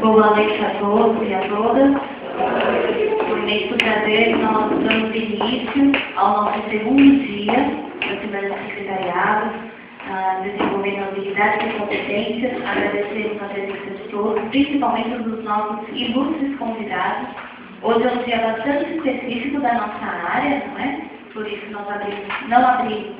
Boa noite a todos e a todas. Com imenso prazer, nós damos início ao nosso segundo dia da Semana do Secretariado, desenvolvendo habilidades e competências, agradecendo a presença de todos, principalmente dos nossos ilustres convidados. Hoje é um dia bastante específico da nossa área, não é? Por isso nós não abrimos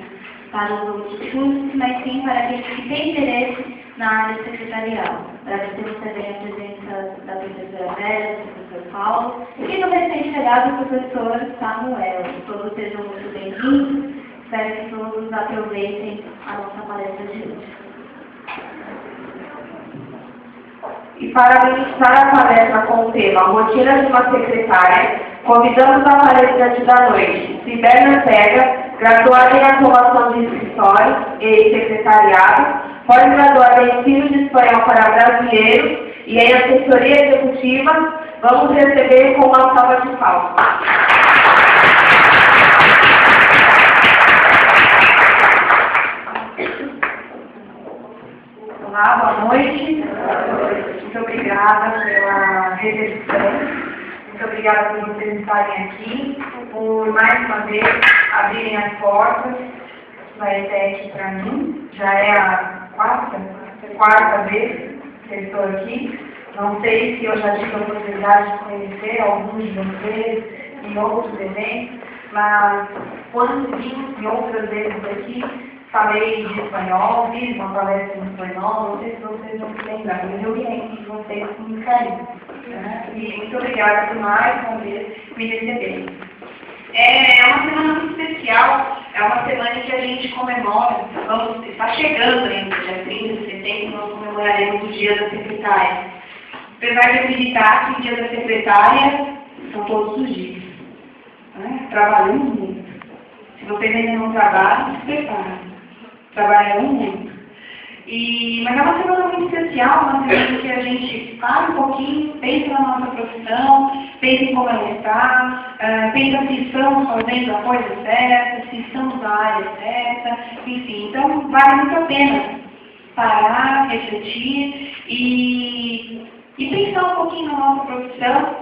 para os outros cursos, mas sim para aqueles que têm interesse na área secretarial. Agradecemos também a presença da professora Vera, do professor Paulo, e no recém-chegado o professor Samuel. Todos sejam muito bem-vindos. Espero que todos aproveitem a nossa palestra de hoje. E para ministrar a palestra com o tema Rotina de uma Secretária, convidamos a palestrante da noite, Sibélia Pega, graduada em Automação de Escritórios e Secretariado, pós-graduada em Ensino de Espanhol para Brasileiros e em Assessoria Executiva. Vamos receber com uma salva de palmas. Olá, boa noite. Muito obrigada pela recepção. Muito obrigada por vocês estarem aqui, por mais uma vez abrirem as portas da ETEC para mim. Já é a quarta vez que eu estou aqui. Não sei se eu já tive a oportunidade de conhecer alguns de vocês em outros eventos, mas quando vim em outras vezes aqui, falei de espanhol, fiz uma palestra em espanhol, não sei se vocês vão se lembrar, mas eu me lembro de vocês com muito carinho. E muito obrigada por mais uma vez me receberem. É uma semana muito especial, é uma semana em que a gente comemora, está chegando ainda, dia 30 de setembro, nós comemoraremos o Dia da Secretária. Apesar de acreditar que o Dia da Secretária são todos os dias. Trabalhamos muito. Se vocês ainda não trabalham, se preparem. Trabalhamos muito. Mas é uma semana muito especial, uma semana em que a gente para um pouquinho, pensa na nossa profissão, pensa em como ela está, pensa se estamos fazendo a coisa certa, se estamos na área certa, enfim. Então, vale muito a pena parar, refletir e pensar um pouquinho na nossa profissão,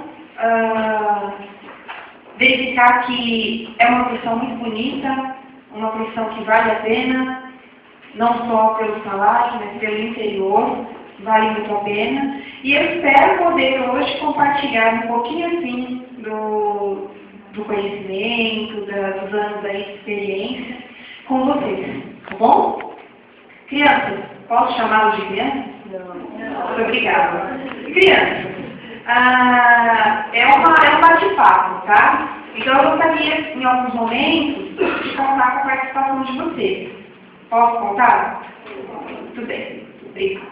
verificar que é uma profissão muito bonita, uma profissão que vale a pena, não só pelo salário, mas pelo interior, vale muito a pena. E eu espero poder hoje compartilhar um pouquinho assim do conhecimento, dos anos da experiência com vocês, tá bom? Crianças, posso chamá-los de crianças? Não. Muito obrigada. Crianças, é um bate-papo, tá? Então eu gostaria, em alguns momentos, de contar com a participação de vocês. Posso contar? Tudo bem. Obrigada.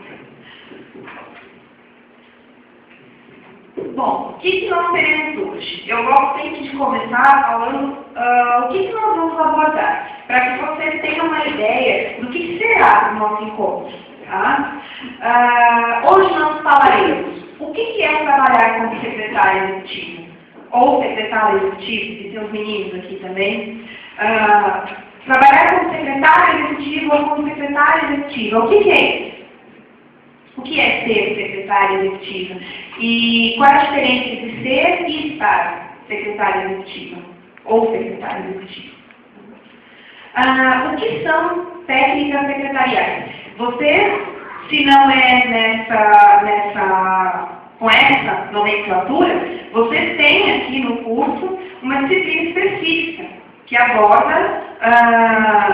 Bom, o que nós teremos hoje? Eu gosto sempre de começar falando o que nós vamos abordar, para que vocês tenham uma ideia do que será o nosso encontro. Tá? Hoje nós falaremos o que é trabalhar como secretária executiva, ou secretário executivo, que tem os meninos aqui também. Trabalhar como secretário executivo ou como secretária executiva, o que é isso? O que é ser secretária executiva? E qual a diferença entre ser e estar secretária executiva ou secretária executiva? O que são técnicas secretariais? Você, se não é com essa nomenclatura, você tem aqui no curso uma disciplina específica que aborda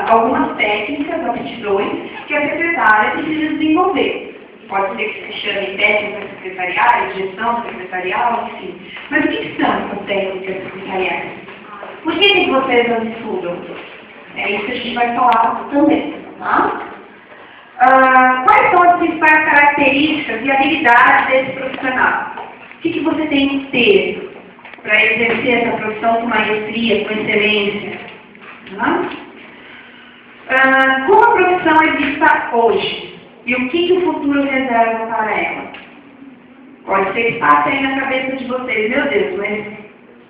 algumas técnicas, aptidões que a secretária precisa desenvolver. Pode ser que se chame técnica secretarial, gestão secretarial, enfim. Mas o que são essas técnicas secretariais? Por que vocês não estudam? É isso que a gente vai falar também, tá? Quais são as principais características e habilidades desse profissional? O que você tem que ter para exercer essa profissão com maestria, com excelência? Como a profissão é vista hoje? E o que o futuro reserva para ela? Pode ser que passe aí na cabeça de vocês, meu Deus, mas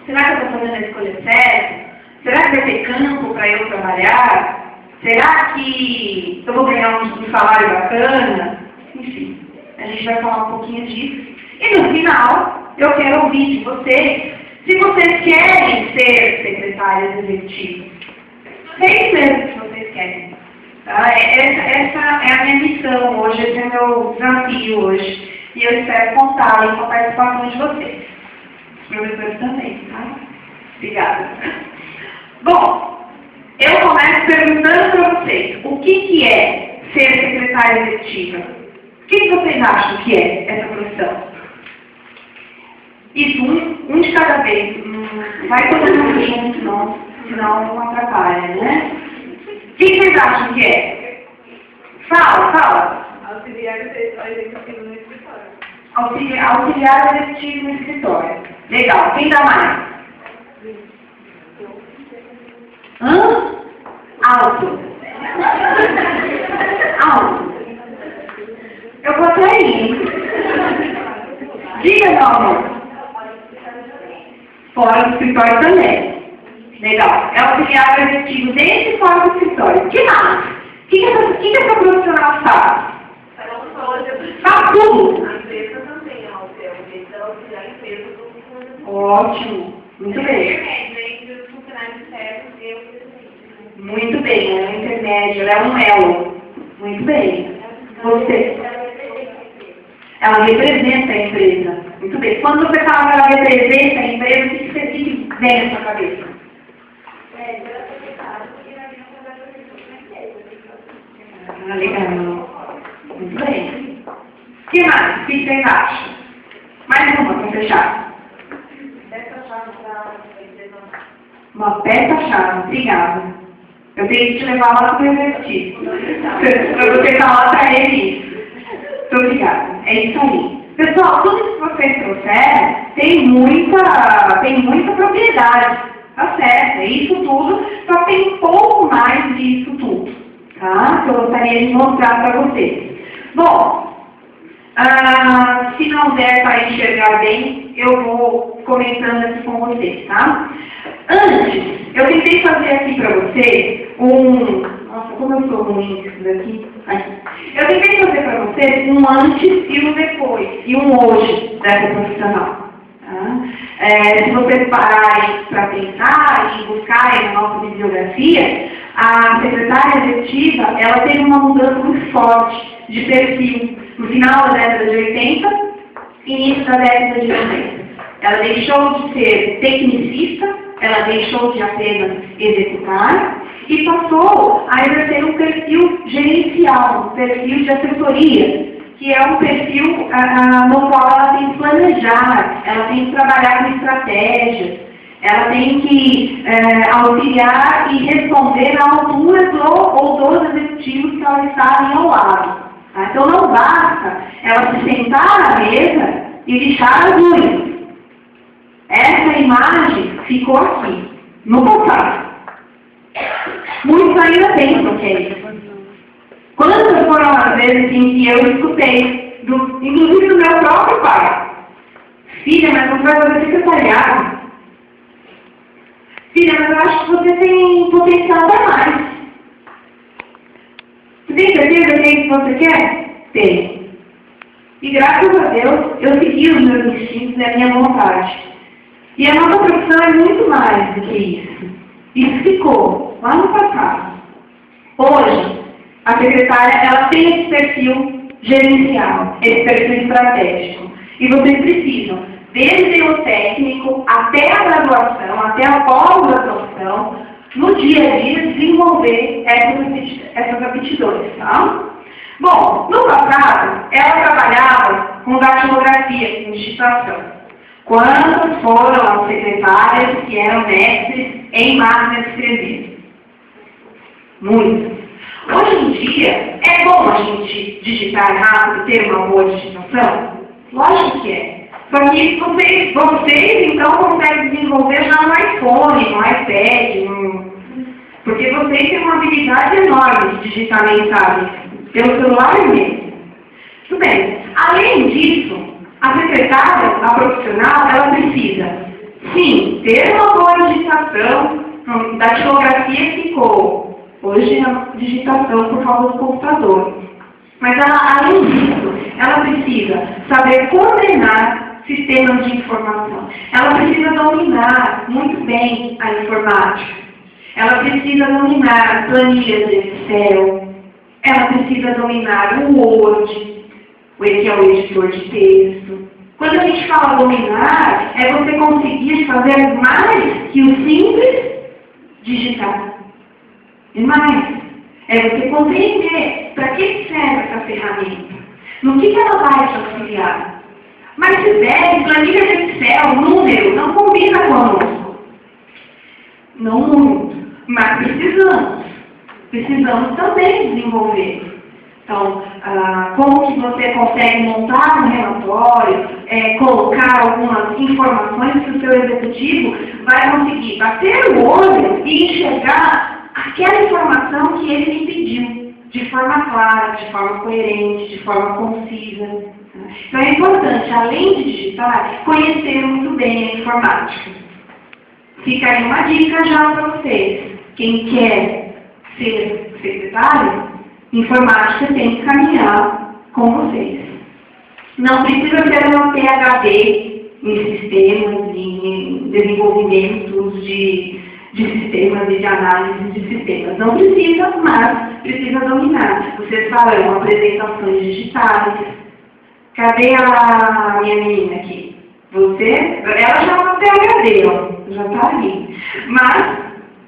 será que eu estou fazendo a escolha certa? Será que vai ter campo para eu trabalhar? Será que eu vou ganhar um salário bacana? Enfim, A gente vai falar um pouquinho disso. E no final, eu quero ouvir de vocês, se vocês querem ser secretárias executivas. É isso mesmo que vocês querem. Tá? Essa é a minha missão hoje, esse é o meu desafio hoje. E eu espero contar com a participação de vocês. Os professores também, tá? Obrigada. Bom, eu começo perguntando para vocês, o que é ser secretária executiva? O que vocês acham que é essa profissão? Isso, um de cada vez. Vai todo mundo junto, senão não atrapalha, né? O que vocês acham que é? Fala. Auxiliar executivo no escritório. Auxiliar executivo no escritório. Legal. Quem dá mais? Alto. Eu vou até ir. Diga, meu amor. Fora do escritório também. Legal. É auxiliar executivo dentro e fora do escritório. Que mais? O que essa profissional faz? Faz tudo. A empresa também é auxiliar a empresa do Ótimo. Muito bem. entre os funcionários externos e eu. Muito bem. Ela é intermédia. Ela é um elo. Muito bem. Você. Ela representa a empresa. Muito bem. Quando você fala que ela representa a empresa, o que vem na sua cabeça? Legal. Muito bem. O que mais? O que vocês acham? Mais uma para fechar. Uma peça-chave. Obrigada. Eu tenho que te levar lá para o exercício. Para você falar para ele isso. Muito obrigada. É isso aí. Pessoal, tudo que vocês trouxeram tem muita propriedade. Tá certo? É isso tudo, só tem um pouco mais disso tudo. Tá? Que eu gostaria de mostrar para vocês. Bom, se não der para enxergar bem, eu vou comentando aqui com vocês, tá? Antes, eu tentei fazer aqui para vocês nossa, como eu sou ruim isso daqui. Eu tentei fazer para vocês um antes e um depois, e um hoje dessa profissional. Tá? Se vocês pararem para pensar e buscarem na nossa bibliografia, a secretária executiva, ela teve uma mudança muito forte de perfil no final da década de 80 e início da década de 90. Ela deixou de ser tecnicista, ela deixou de apenas executar e passou a exercer um perfil gerencial, um perfil de assessoria, que é um perfil no qual ela tem que planejar, ela tem que trabalhar com estratégias, ela tem que auxiliar e responder à altura dos executivos que ela está ao lado. Tá? Então não basta ela se sentar à mesa e lixar as unhas. Essa imagem ficou aqui, no passado. Muitos ainda pensam que é isso. Quantas foram as vezes em que eu escutei, inclusive do meu próprio pai: filha, mas você vai fazer secretariado. Filha, mas eu acho que você tem potencial para mais. Você tem certeza que é isso que você quer? Tem. E graças a Deus, eu segui os meus instintos e a minha vontade. E a nossa profissão é muito mais do que isso. Isso ficou lá no passado. Hoje, a secretária, ela tem esse perfil gerencial, esse perfil estratégico. E vocês precisam, desde o técnico até a graduação, até a pós-graduação, no dia a dia, desenvolver essas aptidões, tá? Bom, no passado, ela trabalhava com datilografia, com digitação. Quantas foram as secretárias que eram mestres em máquina de escrever? Muitas. Hoje em dia, é bom a gente digitar rápido e ter uma boa digitação? Lógico que é. Só que vocês então, conseguem desenvolver já no iPhone, no iPad, porque vocês têm uma habilidade enorme de digitar mensagens pelo celular mesmo. Tudo bem. Além disso, a secretária, a profissional, ela precisa, sim, ter uma boa digitação. Da datilografia ficou. Hoje a digitação por causa do computador. Mas ela, além disso, ela precisa saber coordenar sistemas de informação. Ela precisa dominar muito bem a informática. Ela precisa dominar planilhas de Excel. Ela precisa dominar o Word, que é o editor de texto. Quando a gente fala dominar, é você conseguir fazer mais que o simples digitar. E mais, é você compreender para que serve essa ferramenta. No que ela vai te auxiliar. Mas se der, planilha de Excel, número, não combina conosco. Não muito, mas precisamos. Precisamos também desenvolver. Então, como que você consegue montar um relatório, colocar algumas informações que o seu executivo vai conseguir bater o olho e enxergar aquela informação que ele lhe pediu, de forma clara, de forma coerente, de forma concisa. Então é importante, além de digitar, conhecer muito bem a informática. Fica aí uma dica já para vocês. Quem quer ser secretário, informática tem que caminhar com vocês. Não precisa ser uma PhD em sistemas, em desenvolvimentos de sistemas e de análise de sistemas. Não precisa, mas precisa dominar. Vocês farão apresentações digitais. Cadê a minha menina aqui? Ela já não tem PhD, ó, já está ali. Mas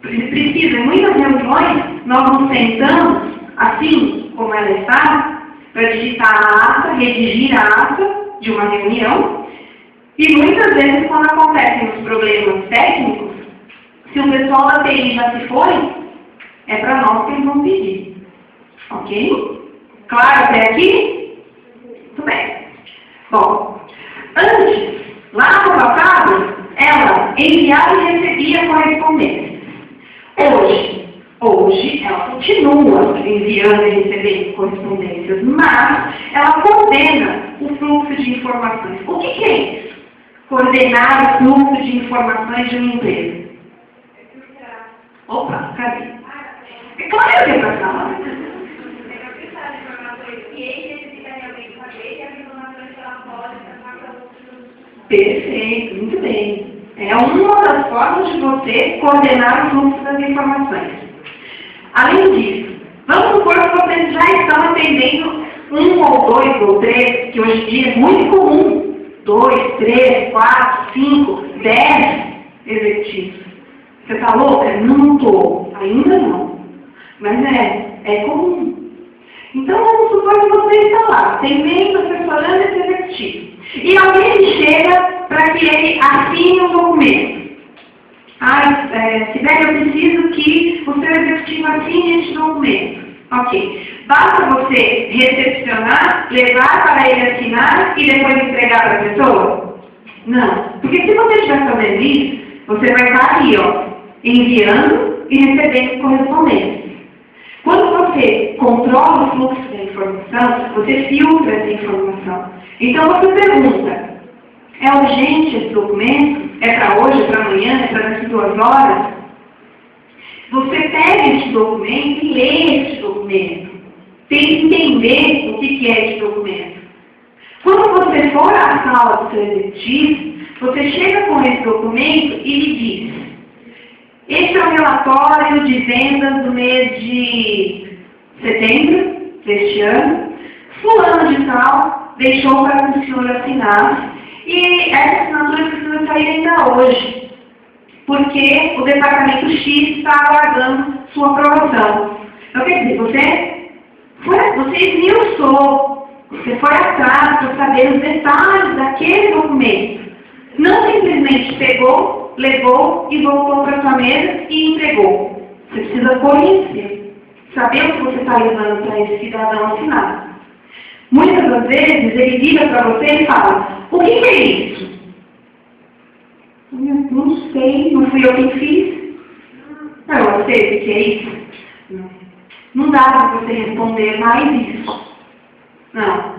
precisa, em muitas reuniões, nós nos sentamos assim como ela está, para digitar a ata, redigir a ata de uma reunião. E muitas vezes, quando acontecem os problemas técnicos, se o pessoal da TI já se foi, é para nós que eles vão pedir. Ok? Claro até aqui? Muito bem. Bom, antes, lá no passado, ela enviava e recebia correspondências. Hoje, ela continua enviando e recebendo correspondências, mas ela coordena o fluxo de informações. O que é isso? Coordenar o fluxo de informações de uma empresa. Opa, cadê? É claro que é para falar. Perfeito, muito bem. É uma das formas de você coordenar o fluxo das informações. Além disso, vamos supor que vocês já estão atendendo 1 ou 2 ou 3, que hoje em dia é muito comum. 2, 3, 4, 5, 10 executivos. Você está louca? Não estou. Ainda não. Mas é comum. Então vamos supor que você está lá, atendendo, assessorando esse executivo. E alguém chega para que ele assine um documento. Sibeli, eu preciso que o seu executivo assine esse documento. Ok. Basta você recepcionar, levar para ele assinar e depois entregar para a pessoa? Não. Porque se você estiver fazendo isso, você vai estar aí, ó, enviando e recebendo correspondência. Quando você controla o fluxo da informação, você filtra essa informação. Então você pergunta, é urgente esse documento? É para hoje, é para amanhã, é para daqui 2 horas? Você pega esse documento e lê esse documento. Tem que entender o que é esse documento. Quando você for à sala do seu executivo, você chega com esse documento e lhe diz: esse é o relatório de vendas do mês de setembro deste ano. Fulano de tal deixou para que o senhor assinasse. E essa assinatura precisa sair ainda hoje, porque o departamento X está aguardando sua aprovação. Então, quer dizer, você esmiuçou, você foi atrás para saber os detalhes daquele documento. Não simplesmente pegou, levou e voltou para sua mesa e entregou. Você precisa conhecer, saber o que você está levando para esse cidadão assinar. Muitas das vezes ele vira para você e fala: o que é isso? Não sei, não fui eu quem fiz. Eu sei o que é isso. Não dá para você responder mais isso. Não.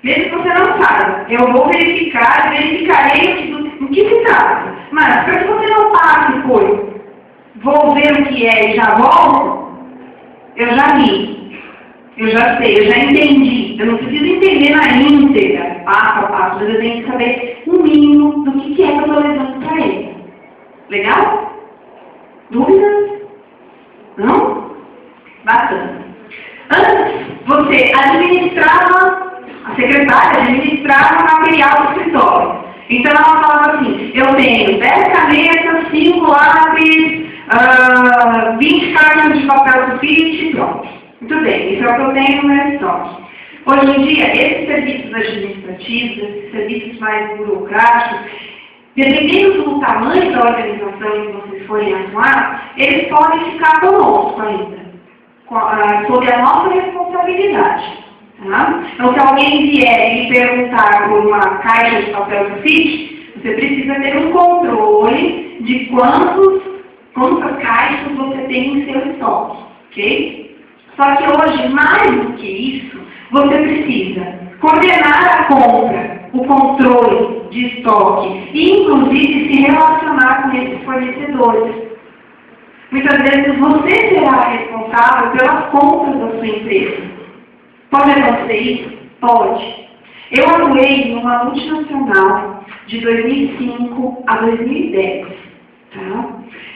Mesmo que você não saiba, eu vou verificarei o que se trata. Mas, para que você não passe por vou ver o que é e já volto, eu já li, eu já sei, eu já entendi. Eu não preciso entender na dizer passo a passo, mas eu tenho que saber um mínimo do que é que eu estou levando para ele. Legal? Dúvidas? Não? Bacana. Antes, você administrava, a secretária administrava o material do escritório. Então ela falava assim, eu tenho 10 canetas, 5 lápis, 20 cartas de papel sulfite e pronto. Muito bem, isso é o que eu tenho no meu estoque. Hoje em dia, esses serviços administrativos, esses serviços mais burocráticos, dependendo do tamanho da organização em que vocês forem atuar, eles podem ficar conosco ainda, sob a nossa responsabilidade. Tá? Então, se alguém vier e perguntar por uma caixa de papel sulfite, você precisa ter um controle de quantas caixas você tem em seu estoque, ok? Só que hoje, mais do que isso, você precisa coordenar a compra, o controle de estoque e, inclusive, se relacionar com esses fornecedores. Muitas vezes você será responsável pelas compras da sua empresa. Pode acontecer isso? Pode. Eu atuei em uma multinacional de 2005 a 2010. Tá?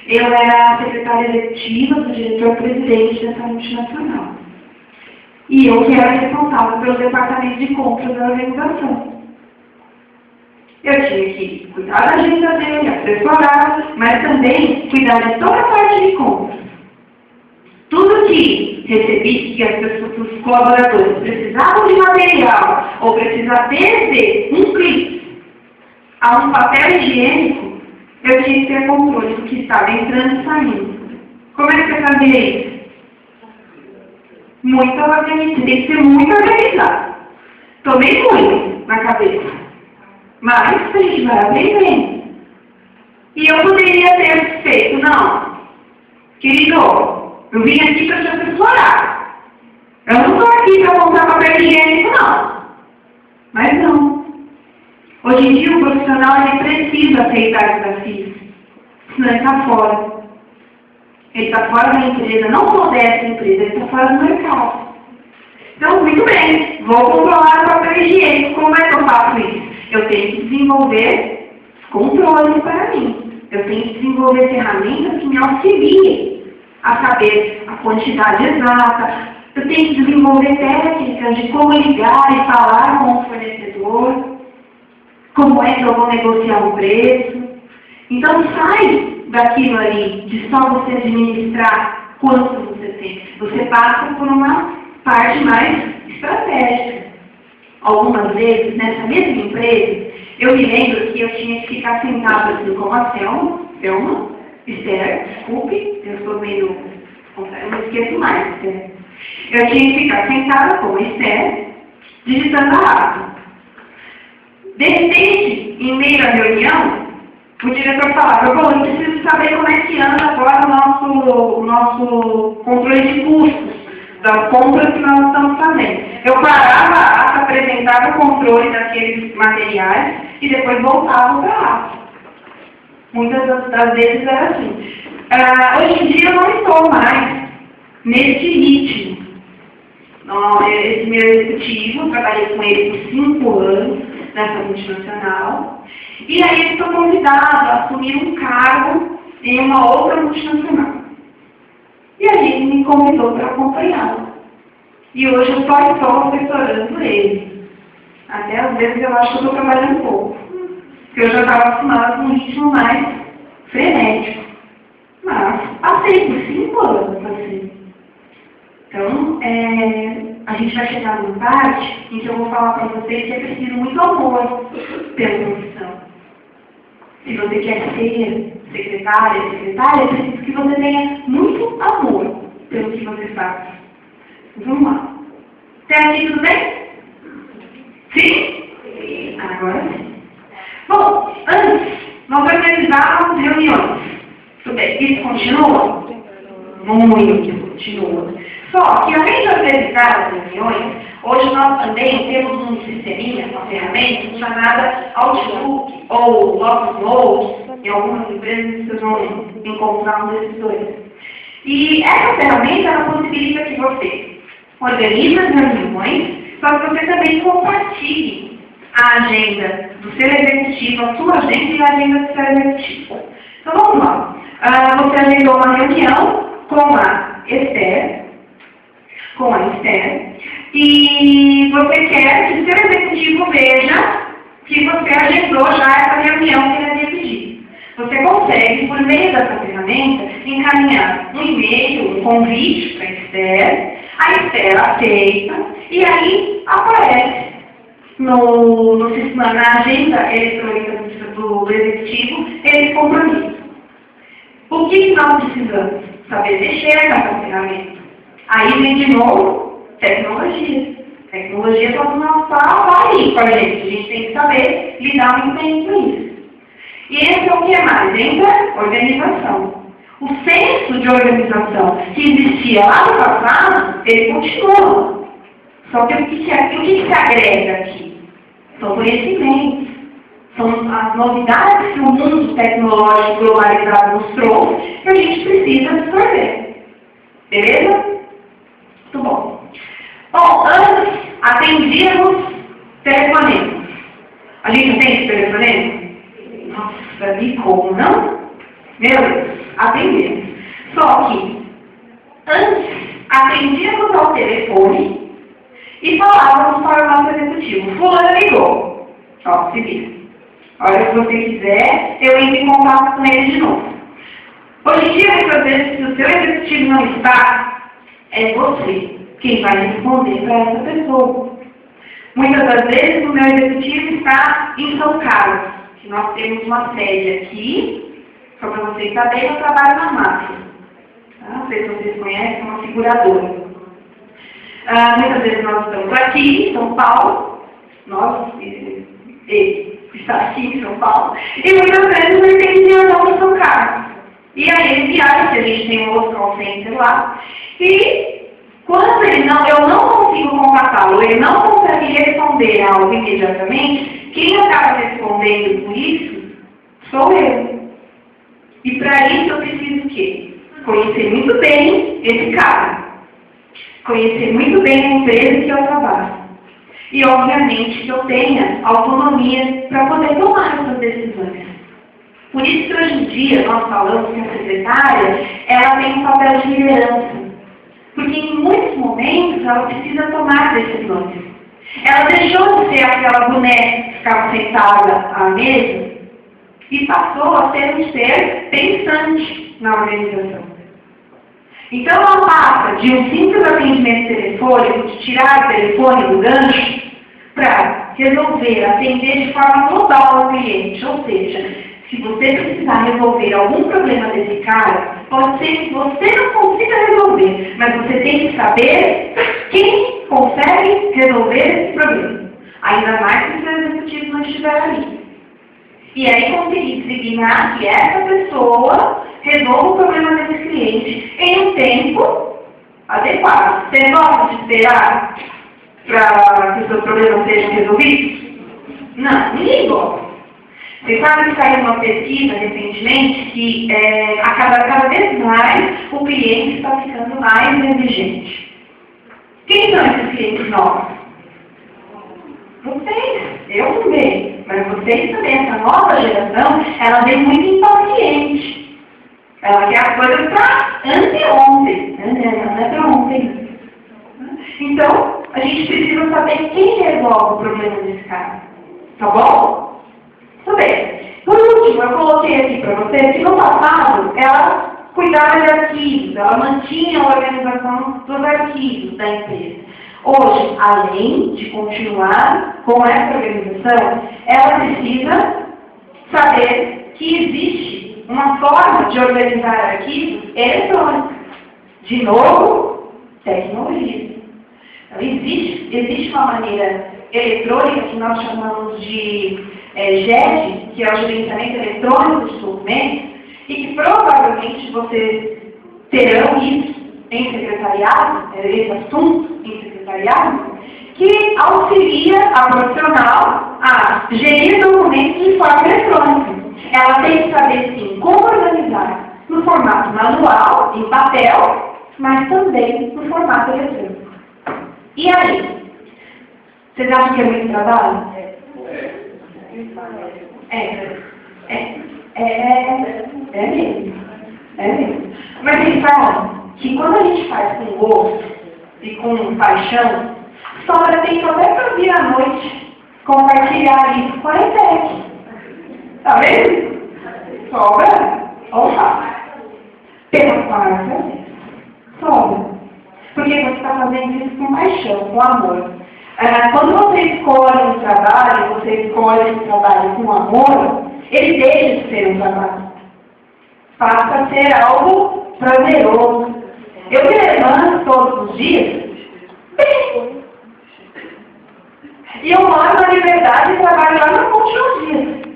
Eu era a secretária executiva do diretor-presidente dessa multinacional. E eu que era responsável pelo departamento de compras da organização. Eu tinha que cuidar da agenda dele, assessorar, mas também cuidar de toda a parte de compras. Tudo que recebi, que as pessoas, os colaboradores precisavam de material, ou precisavam desde um clique a um papel higiênico, eu tinha que ter controle do que estava entrando e saindo. Como é que você fazia isso? Muito organizado, tem que ser muito organizado. Tomei muito na cabeça. Mas a gente vai aprendendo. E eu poderia ter feito, não, querido, eu vim aqui para te assessorar. Eu não estou aqui para comprar papel higiênico, não. Mas não. Hoje em dia o profissional ele precisa aceitar desafios. Senão ele está fora. Ele está fora da empresa, não só dessa empresa, ele está fora do mercado. Então, muito bem, vou controlar o papel higiênico. Como é que eu faço isso? Eu tenho que desenvolver controles para mim. Eu tenho que desenvolver ferramentas que me auxiliem a saber a quantidade exata. Eu tenho que desenvolver técnicas de como ligar e falar com o fornecedor. Como é que eu vou negociar o preço. Então, sai daquilo ali, de só você administrar quanto você tem. Você passa por uma parte mais estratégica. Algumas vezes, nessa mesma empresa, eu me lembro que eu tinha que ficar sentada assim como a Selma, Esther, desculpe, eu sou meio, eu não esqueço mais, Esther. Eu tinha que ficar sentada como Esther, digitando a ata. De repente, em meio à reunião, o diretor falava, bom, eu preciso saber como é que anda agora o nosso controle de custos das compras que nós estamos fazendo. Eu parava a ata, apresentava o controle daqueles materiais e depois voltava para a ata. Muitas das vezes era assim. Hoje em dia eu não estou mais nesse ritmo. Esse meu executivo, trabalhei com ele por 5 anos nessa multinacional. E aí estou convidada a assumir um cargo em uma outra multinacional. E aí ele me convidou para acompanhá-lo. E hoje eu só estou assessorando ele. Até às vezes eu acho que eu estou trabalhando pouco. Porque eu já estava acostumada com um ritmo mais frenético. Mas passei por 5 anos assim. Então, a gente vai chegar numa parte em que eu vou falar para vocês que é preciso muito amor pela profissão. Se você quer ser secretária, é preciso que você tenha muito amor pelo que você faz. Vamos lá. Até aqui tudo bem? Sim? Agora sim. Bom, antes, nós organizávamos reuniões. Tudo bem, isso continua? Muito continua. Só que além de organizar as reuniões, hoje nós também temos um sisteminha, uma ferramenta chamada Outlook ou Outlook. Em algumas empresas vocês vão encontrar um desses dois. E essa ferramenta ela possibilita que você organize as reuniões, para que você também compartilhe a agenda do seu executivo, a sua agenda e a agenda do seu executivo. Então vamos lá. Você agendou uma reunião com a Esther, e você quer que o seu executivo veja que você agendou já essa reunião que ele havia pedido. Você consegue, por meio dessa ferramenta, encaminhar um e-mail, um convite para a Esther, a Esther aceita, e aí aparece na agenda eletrônica do executivo esse compromisso. O que nós precisamos? Saber mexer nessa ferramenta. Aí vem de novo tecnologia. Tecnologia não está aí com a gente. A gente tem que saber lidar muito bem com isso. E esse é o que é mais? Entra organização. O senso de organização que existia lá no passado, ele continua. Só que o que se agrega aqui? São conhecimentos. São as novidades que o mundo tecnológico globalizado nos trouxe que a gente precisa absorver. Beleza? Muito bom. Bom, antes atendíamos telefonemas. A gente tem esse telefonema? Nossa, e como não? Meu Deus, atendemos. Só que antes atendíamos ao telefone e falávamos para o nosso executivo. Fulano ligou. Ó, se vira. A hora que você quiser, eu entro em contato com ele de novo. Hoje em dia, muitas vezes, se o seu executivo não está, é você quem vai responder para essa pessoa. Muitas das vezes, o meu executivo está em São Carlos, que nós temos uma sede aqui, só para vocês saberem, eu trabalho na máfia. Tá? Não sei se vocês conhecem, é uma seguradora. Muitas vezes nós estamos aqui em São Paulo, ele está aqui em São Paulo, e muitas vezes ele tem que viajar para São Carlos. E aí ele viaja, que a gente tem um outro call center lá, e quando eu não consigo contatá-lo, ele não consegue responder algo imediatamente, quem acaba respondendo por isso sou eu. E para isso eu preciso o quê? Conhecer muito bem esse cara. Conhecer muito bem a empresa que eu trabalho. E, obviamente, que eu tenha autonomia para poder tomar essas decisões. Por isso que hoje em dia nós falamos que a secretária ela tem um papel de liderança. Porque em muitos momentos ela precisa tomar decisões. Ela deixou de ser aquela boneca que ficava sentada à mesa e passou a ser um ser pensante na organização. Então ela passa de um simples atendimento telefônico, de tirar o telefone do gancho, para resolver, atender de forma global ao cliente. Ou seja, se você precisar resolver algum problema desse cara, pode ser que você não consiga resolver, mas você tem que saber quem consegue resolver esse problema. Ainda mais se o seu executivo não estiver ali. E aí conseguir designar que essa pessoa resolva o problema desse cliente em um tempo adequado. Você gosta de esperar para que o seu problema seja resolvido? Não, ninguém gosta. Você sabe que saiu uma pesquisa recentemente que cada vez mais o cliente está ficando mais exigente. Quem são esses clientes novos? Vocês, eu também, mas vocês também, essa nova geração, ela vem muito impaciente. Ela quer as coisas para anteontem, não é para ontem. Então, a gente precisa saber quem resolve o problema desse cara. Tá bom? Tudo bem. Por último, eu coloquei aqui para vocês que no passado, ela cuidava de arquivos, ela mantinha a organização dos arquivos da empresa. Hoje, além de continuar com essa organização, ela precisa saber que existe uma forma de organizar arquivos eletrônica. De novo, tecnologia. Então, existe uma maneira eletrônica que nós chamamos de GED, que é o gerenciamento eletrônico de documentos, e que provavelmente vocês terão isso em secretariado, esse assunto em secretariado, que auxilia a profissional a gerir documentos de forma eletrônica. Ela tem que saber, sim, como organizar no formato manual, em papel, mas também no formato eletrônico. E aí? Vocês acham que é muito trabalho? É mesmo. É mesmo. Mas vocês sabem que quando a gente faz com gosto e com paixão, sobra tempo até para vir à noite compartilhar isso com a ITEC. Tá vendo? Sobra ou faça. Pela quarta vez. Sobra. Porque você está fazendo isso com paixão, com amor. Quando você escolhe um trabalho, você escolhe um trabalho com amor, ele deixa de ser um trabalho. Passa a ser algo prazeroso. Eu me levanto todos os dias bem. E eu moro na Liberdade e trabalho lá na Ponte Luzia.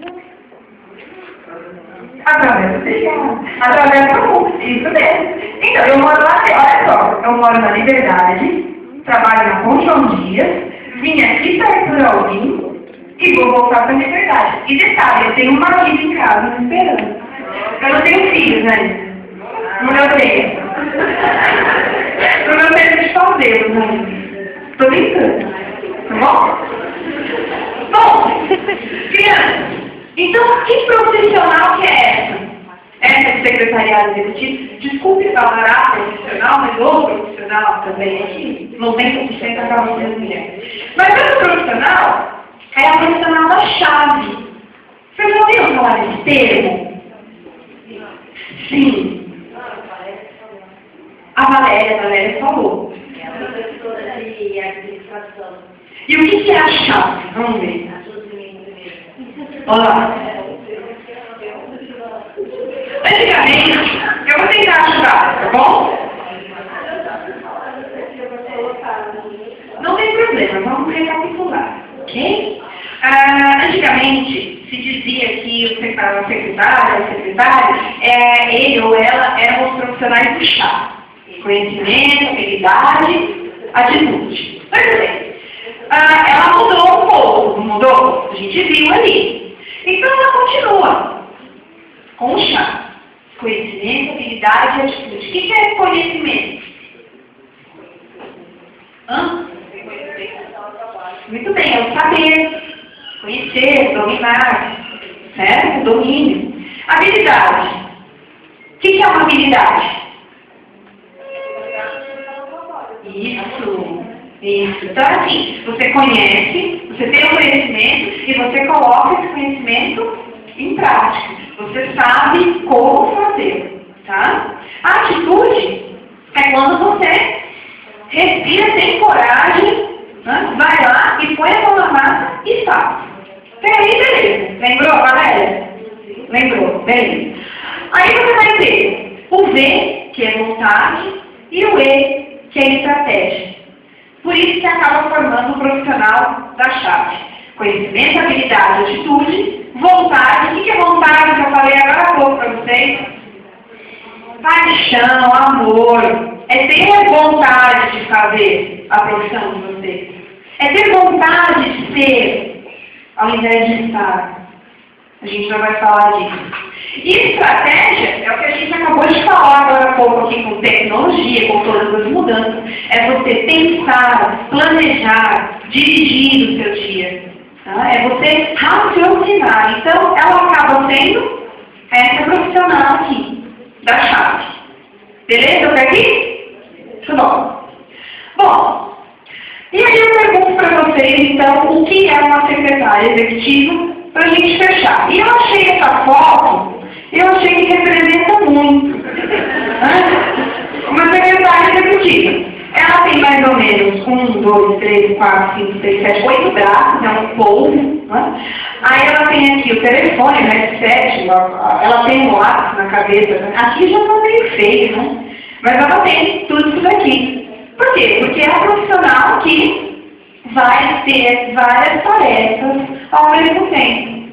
Através do mundo, isso mesmo. Então, eu moro lá, olha só, eu moro na Liberdade, trabalho na Ponte Luzia, vim aqui para Arthur e vou voltar para a Liberdade. E detalhe, eu tenho um marido em casa me esperando. Eu não tenho filhos ainda. No meu tempo. No meu tempo de solteiro ainda. Tô brincando. Tá bom? Bom, crianças, então que profissional que é essa? Essa é secretariado executivo. Desculpe falar profissional, mas o profissional também aqui. 90% acaba sendo mulher. Mas essa profissional é a profissional da chave. Vocês já ouviram falar desse termo? Sim. A Valéria falou. É a professora de administração. E o que é a chave? Vamos ver. Olha lá. Antigamente, eu vou tentar ajudar, tá bom? Não tem problema, vamos recapitular, ok? Antigamente, se dizia que o secretário, ele ou ela eram os profissionais do chá. Conhecimento, habilidade, atitude. Pois bem, ela mudou um pouco, não mudou? A gente viu ali. Então ela continua com o chá. Conhecimento, habilidade e atitude. O que é conhecimento? Muito bem, é o saber, conhecer, dominar, certo? Domínio. Habilidade. O que é uma habilidade? Isso. Então, assim, você conhece, você tem o conhecimento e você coloca esse conhecimento em prática. Você sabe como fazer, tá? A atitude é quando você respira, tem coragem, né? Vai lá e põe a mão na massa e faz. Até aí, beleza. Lembrou, Valéria? Lembrou, beleza. Aí você vai ter o V, que é vontade, e o E, que é estratégia. Por isso que acaba formando o profissional da chave. Conhecimento, habilidade, atitude, vontade. O que é vontade que eu falei agora há pouco para vocês? Paixão, amor. É ter vontade de fazer a profissão de vocês. É ter vontade de ser, ao invés de estar. A gente já vai falar disso. E estratégia é o que a gente acabou de falar agora há pouco aqui com tecnologia, com todas as mudanças. É você pensar, planejar, dirigir o seu dia. Tá? É você raciocinar. Então, ela acaba sendo essa profissional aqui, da chave. Beleza? Até aqui? Tudo bom. Bom, e aí eu pergunto para vocês, então, o que é uma secretária executiva para a gente fechar. E eu achei essa foto, eu achei que representa muito. Uma secretária executiva. Ela tem mais ou menos 1, 2, 3, 4, 5, 6, 7, 8 braços, é um polvo. Né? Aí ela tem aqui o telefone, o headset, ela tem um lápis na cabeça. Aqui já está meio feio, né? Mas ela tem tudo isso daqui. Por quê? Porque é a profissional que vai ter várias tarefas ao mesmo tempo.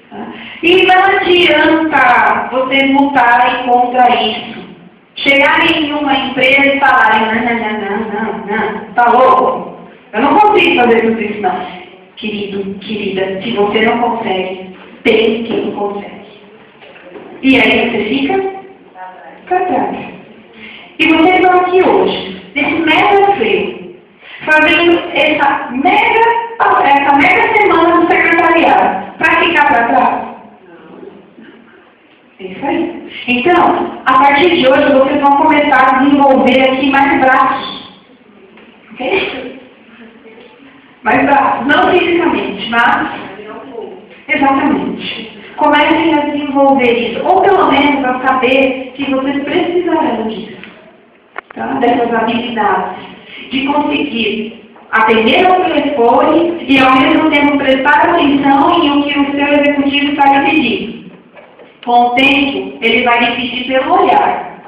Tá? E não adianta vocês lutarem contra isso. Chegarem em uma empresa e falarem, não, tá louco? Eu não consigo fazer tudo isso, não. Querido, querida, se você não consegue, tem quem consegue. E aí você fica para trás. E vocês estão aqui hoje, nesse mega frio, fazendo essa mega essa mega semana do secretariado para ficar para trás? É isso aí. Então, a partir de hoje, vocês vão começar a desenvolver aqui mais braços. Ok? Mais braços. Não fisicamente, mas... Exatamente. Comecem a desenvolver isso. Ou pelo menos a saber que vocês precisarão disso. Tá? Dessas habilidades. De conseguir atender ao telefone e ao mesmo tempo prestar atenção em o que o seu executivo está lhe pedindo. Com o tempo, ele vai lhe pedir pelo olhar.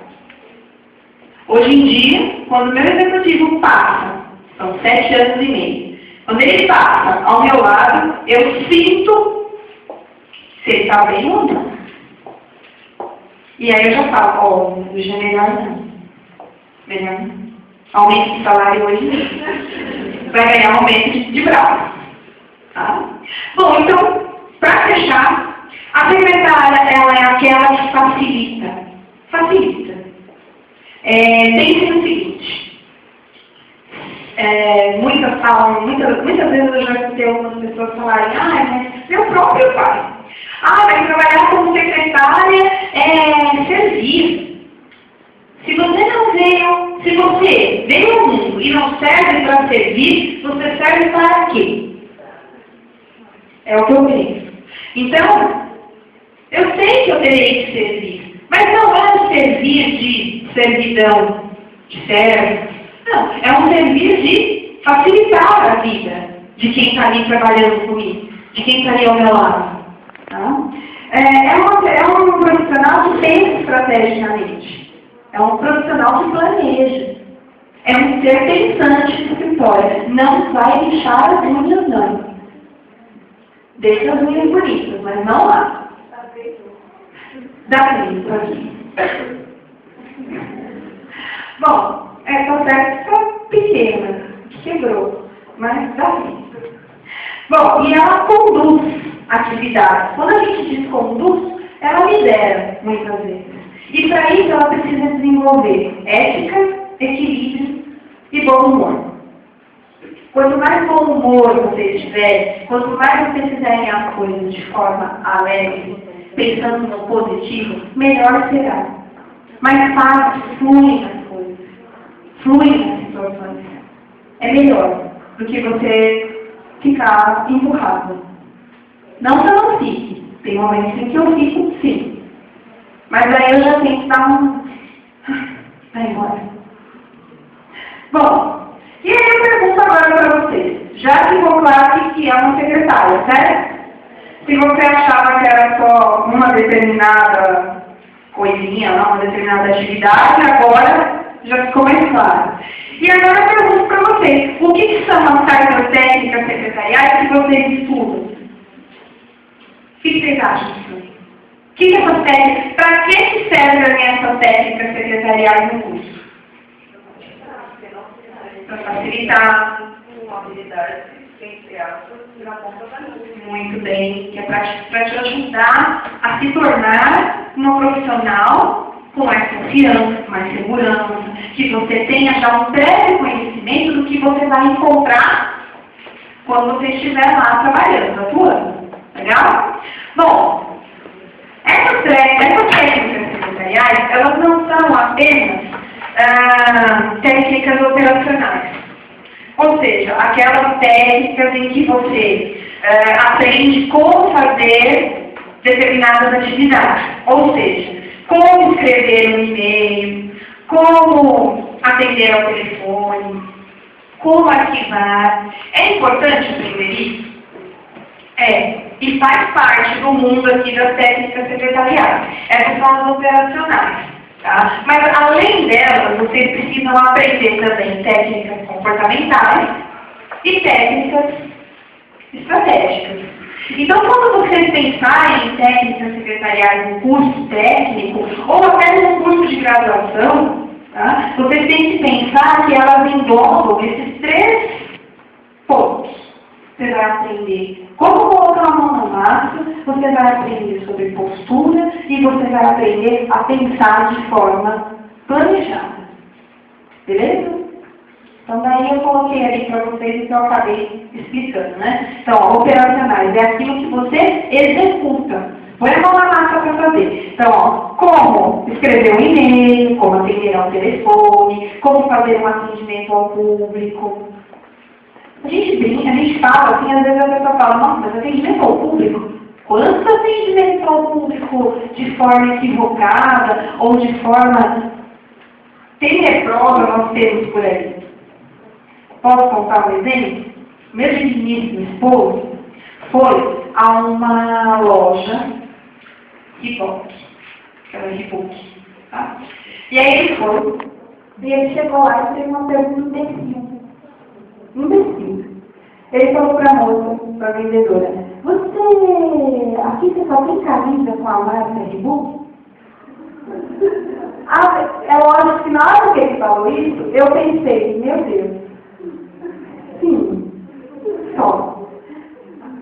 Hoje em dia, quando o meu executivo passa, são 7 anos e meio, quando ele passa ao meu lado, eu sinto se ele está bem ou não. E aí eu já falo, ó, já melhor não. Melhor não. Aumento de salário hoje mesmo. Vai ganhar um aumento de braço. Tá? Bom, então, para fechar, a secretária, ela é aquela que facilita. Facilita. Pense no seguinte. Muitas vezes eu já escutei algumas pessoas falarem, mas meu próprio pai. Mas trabalhar como secretária é servir. Se você veio ao mundo e não serve para servir, você serve para quê? É o que eu penso. Então, eu sei que eu terei que servir, mas não é um servir de servidão, de servo. Não, é um servir de facilitar a vida de quem está ali trabalhando comigo, de quem está ali ao meu lado. Tá? É um profissional que pensa estrategicamente. É um profissional que planeja. É um ser pensante no escritório. Não vai deixar as unhas, não. Deixa as unhas bonitas, mas não lá. Dá brilho aqui. Bom, essa certo está pequena, quebrou, mas dá brilho. Bom, e ela conduz atividades. Quando a gente diz conduz, ela lidera, muitas vezes. E para isso ela precisa desenvolver ética, equilíbrio e bom humor. Quanto mais bom humor você tiver, quanto mais você fizerem as coisas de forma alegre, pensando no positivo, melhor será. Mais fácil, flui nas coisas, flui nas situações. É melhor do que você ficar empurrado. Não que eu não fique, tem momentos em que eu fico sim. Mas aí eu já tenho que dar vai embora. Bom, e aí eu pergunto agora para vocês. Já ficou claro que é uma secretária, certo? Se você achava que era só uma determinada coisinha, uma determinada atividade, agora já ficou mais claro. E agora eu pergunto para vocês. O que são as cartas técnicas secretariais que vocês estudam? O que vocês acham disso? Que essas técnicas, para que servem essas técnicas secretariais no curso? Para facilitar uma habilidade, entre aspas, na ponta da língua. Muito bem, que é para te ajudar a se tornar uma profissional com mais confiança, mais segurança, que você tenha já um prévio conhecimento do que você vai encontrar quando você estiver lá trabalhando, atuando. Legal? Bom, essas técnicas secretariais, elas não são apenas técnicas operacionais. Ou seja, aquelas técnicas em que você aprende como fazer determinadas atividades. Ou seja, como escrever um e-mail, como atender ao telefone, como arquivar. É importante aprender isso? E faz parte do mundo aqui das técnicas secretariais. Essas são as operacionais. Tá? Mas, além delas, vocês precisam aprender também técnicas comportamentais e técnicas estratégicas. Então, quando vocês pensarem em técnicas secretariais no curso técnico, ou até no curso de graduação, tá? Vocês têm que pensar que elas englobam esses 3 pontos. Você vai aprender como colocar a mão na massa, você vai aprender sobre postura e você vai aprender a pensar de forma planejada. Beleza? Então, daí eu coloquei ali para vocês o que eu acabei explicando, né? Então, ó, operacionais é aquilo que você executa. Põe a mão na massa para fazer. Então, ó, como escrever um e-mail, como atender ao telefone, como fazer um atendimento ao público. A gente brinca, a gente fala assim, às vezes a pessoa fala, nossa, mas atendimento ao público? Quantos atendimentos ao público de forma equivocada ou de forma tenebrosa nós temos por aí? Posso contar um exemplo? Meu digníssimo esposo foi a uma loja Reebok, tá? E aí ele foi, e ele chegou lá e fez uma pergunta imbecil. Ele falou para a moça, para a vendedora, aqui você só tem camisa com a marca Reebok? É lógico que na hora que ele falou isso, eu pensei, meu Deus, sim, só.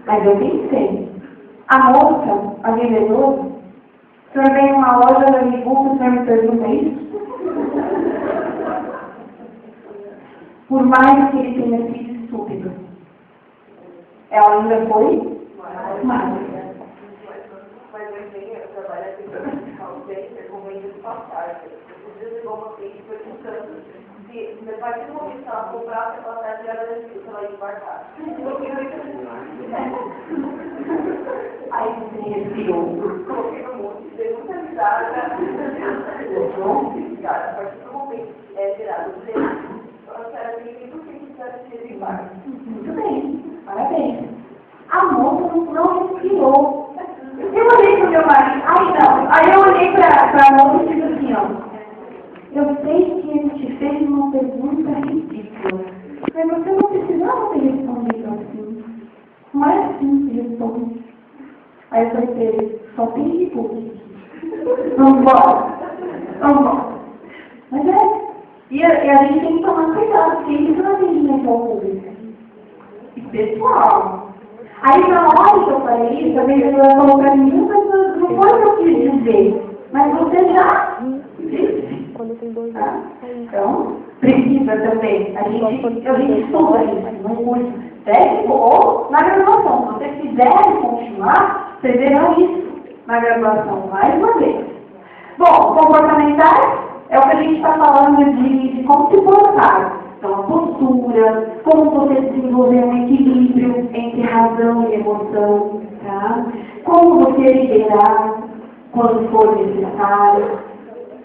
Mas eu pensei, a moça, a vendedora, o senhor vem numa loja da Reebok, o senhor me pergunta isso? Por mais que ele tenha sido estúpido, ela ainda foi mais. Mas eu engenheiro trabalha aqui para o como ainda de passagem. Você desligou uma vez perguntando se, a partir do momento que ela comprasse a passagem, ela decidiu que ela ia embarcar. Aí você respirou. Coloquei no mundo, dei muita risada. A partir do momento gerado o direito, a senhora tem que ir por que a senhora se embarca. Muito bem, parabéns. A moça não respirou. Eu olhei para o meu marido, aí eu olhei para a moça e disse assim, ó. Eu sei que ele te fez uma pergunta ridícula, mas você não precisava ter respondido assim. Não é assim que responde. Aí eu falei para ele, só tem Reebok. Vamos embora. Mas e a gente tem que tomar cuidado, porque isso não é atendimento ao público. E pessoal. Aí na hora que eu falei isso, a vendedora falou para mim, mas não foi o que eu quis dizer, mas você já disse. Tá? Então, precisa também. A gente estuda isso no curso técnico ou na graduação. Se vocês quiserem continuar, vocês verão isso na graduação mais uma vez. Bom, comportamentais é o que a gente está falando de como se portar. Então, a postura, como você desenvolver um equilíbrio entre razão e emoção, tá? Como você liderar quando for necessário.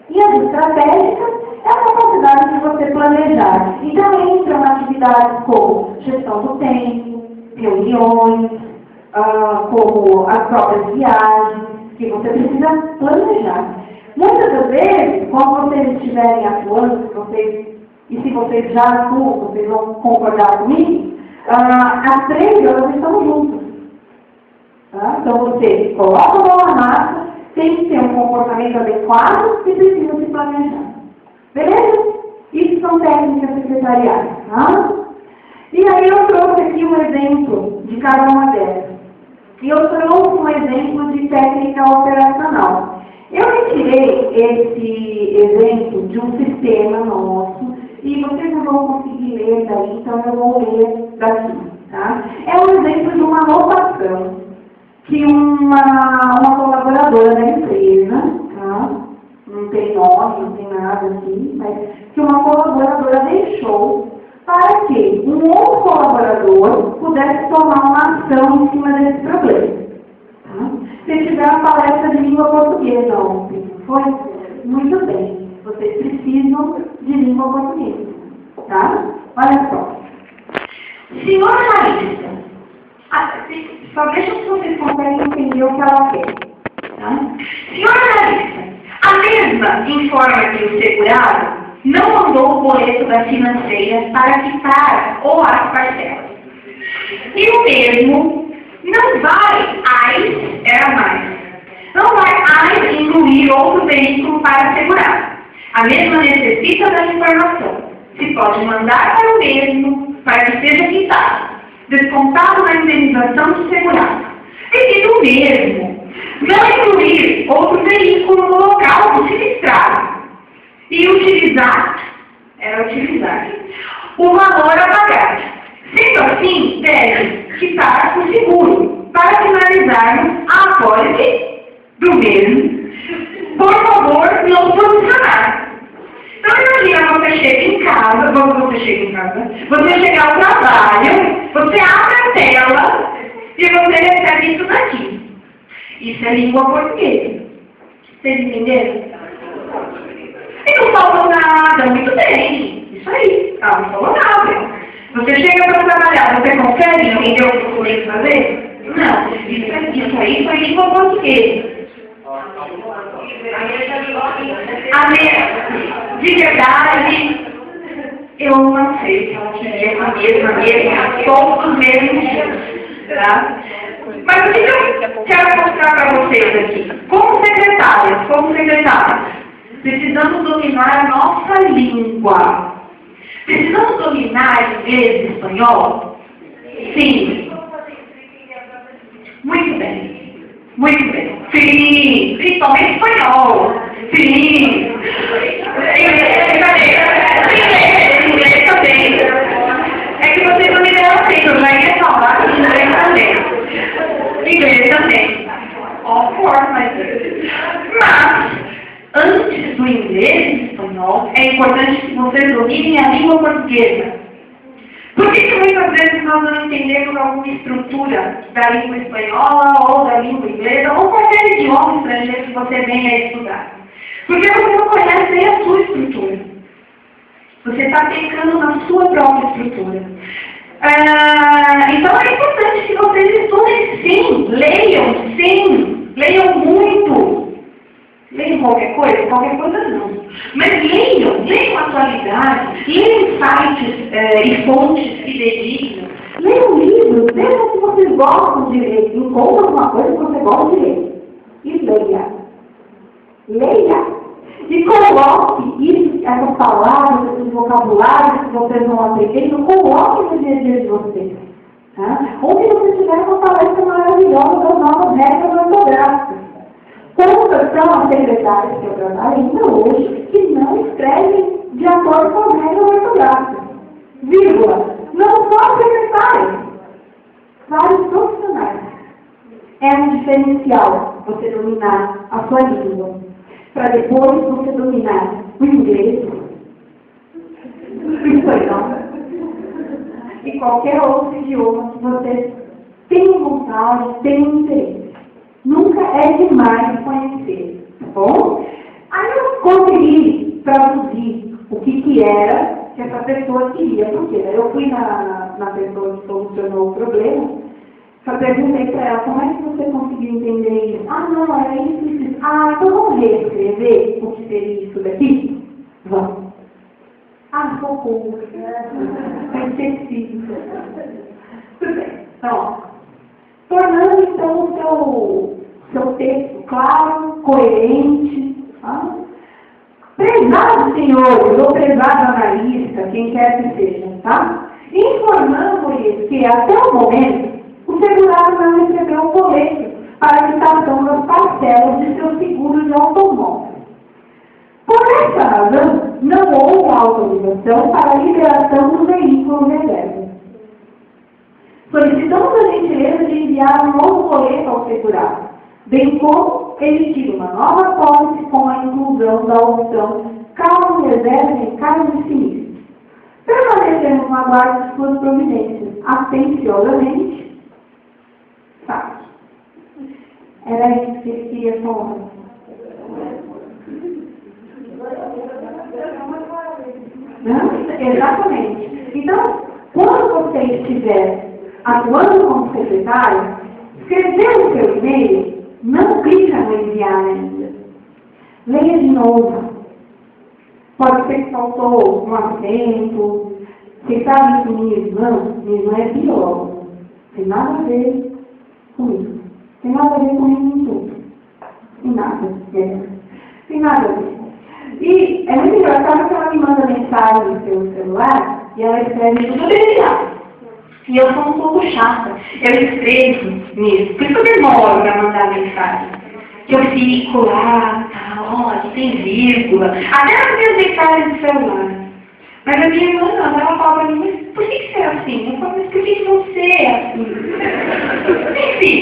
E as estratégicas é a capacidade de você planejar. Então, entram atividades como gestão do tempo, reuniões, como as próprias viagens, que você precisa planejar. Muitas das vezes, quando vocês estiverem atuando, e se vocês já atuam, vocês vão concordar comigo, as 3 elas estão juntas. Tá? Então, você coloca a mão na massa, tem que ter um comportamento adequado e precisa se planejar. Beleza? Isso são técnicas secretariais. Tá? E aí eu trouxe aqui um exemplo de cada uma delas. E eu trouxe um exemplo de técnica operacional. Eu retirei esse exemplo de um sistema nosso, e vocês não vão conseguir ler daí, então eu vou ler daqui. Tá? É um exemplo de uma anotação que uma colaboradora da empresa, tá? Não tem nome, não tem nada assim, mas que uma colaboradora deixou para que um outro colaborador pudesse tomar uma ação em cima desse problema. Tá? Vocês tiveram uma palestra de língua portuguesa ontem, não foi? Muito bem, vocês precisam de língua portuguesa. Tá? Olha só. Senhora Larissa, só deixa que vocês conseguem entender o que ela quer. Tá? Senhora Larissa, a mesma informa que o segurado não mandou o boleto da financeira para quitar ou as parcelas. E o mesmo não vai mais incluir outro veículo para segurar. A mesma necessita da informação. Se pode mandar para o mesmo para que seja quitado, descontado na indenização de segurado. E do mesmo, não incluir outro veículo no local do sinistrado. E utilizar o valor a pagar. Sendo assim, deve quitar o seguro para finalizarmos a apólice do mesmo. Por favor, não posicionar. Então, imagina, você chega em casa, você chega ao trabalho, você abre a tela e você recebe isso daqui. Isso é língua portuguesa. Vocês entenderam? E não falou nada, muito bem. Isso aí, não falou nada. Você chega para trabalhar, você consegue entender o que eu tenho que fazer? Não, isso aí foi língua portuguesa. De verdade, eu não sei se ela queria a mesma, poucos mesmos, tá? Mas o que eu quero mostrar para vocês aqui? Como secretárias, precisamos dominar a nossa língua. Precisamos dominar inglês e espanhol? Sim. Muito bem. Muito bem. Sim. Principalmente espanhol. Sim. Inglês também. É que vocês não me deram tempo, eu já ia falar de inglês também. Inglês também. Of course, mas antes do inglês e espanhol, é importante que vocês dominem a língua portuguesa. Por que muitas vezes nós não entendemos alguma estrutura da língua espanhola ou da língua inglesa ou qualquer idioma estrangeiro que você venha estudar? Porque você não conhece nem a sua estrutura. Você está pensando na sua própria estrutura. Então é importante que vocês estudem sim, leiam muito. Leiam qualquer coisa não. Mas leiam atualidade, leiam sites e fontes fidedignas. Leiam livros, leiam o que vocês gostam de ler. Encontre alguma coisa que você gosta de ler. E leia. Leia. E coloque essas palavras, esses vocabulários que vocês vão aprendendo, coloque no dia a dia de vocês. Tá? Onde vocês tiverem uma palestra maravilhosa das novas regras ortográficas. Quantas são as secretárias que eu trabalho ainda hoje que não escrevem de acordo com as regras ortográficas? Vírgula. Não só secretárias. Vários profissionais. É um diferencial você dominar a sua língua. Para depois você dominar o inglês, o espanhol e qualquer outro idioma que você tenha vontade, tenha interesse. Nunca é demais conhecer, tá bom? Aí eu consegui traduzir o que era que essa pessoa queria, porque eu fui na pessoa que solucionou o problema, só perguntei para ela, como é que você conseguiu entender isso? Ah, não, era isso. Ah, então vamos reescrever o que seria isso daqui? Vamos. Ah, socorro. Eu esqueci. Tudo bem. Então, tornando então o seu texto claro, coerente. Tá? Prezado senhores, ou prezado analista, quem quer que seja, tá? Informando-lhes que até o momento o segurado não recebeu um boleto para a quitação das parcelas de seu seguro de automóvel. Por essa razão, não houve autorização para a liberação do veículo reserva. Solicitamos a gentileza de enviar um novo boleto ao segurado, bem como emitir uma nova pólice com a inclusão da opção carro reserva e carro de sinistro. Permanecemos no aguardo de suas providências, atenciosamente. Tá. Era isso que ele queria falar. Exatamente. Então, quando você estiver atuando como secretário, escrevendo o seu e-mail, não clica no enviar ainda. Leia de novo. Pode ser que faltou um acento. Você sabe que mesmo é biólogo. Tem nada a ver com isso. Tem nada a ver com nenhum tudo. Tem nada. Tem nada a ver. E é muito engraçado que ela me manda mensagem no seu celular e ela escreve tudo abreviado. E eu sou um pouco chata. Eu escrevo nisso. Por isso eu demoro para mandar mensagem. Eu fico lá, tá, ó, aqui tem vírgula. Até nas minhas mensagens do celular. Mas a minha irmã não, ela fala pra mim, mas por que você é assim? Eu falo, mas por que você é assim? Enfim,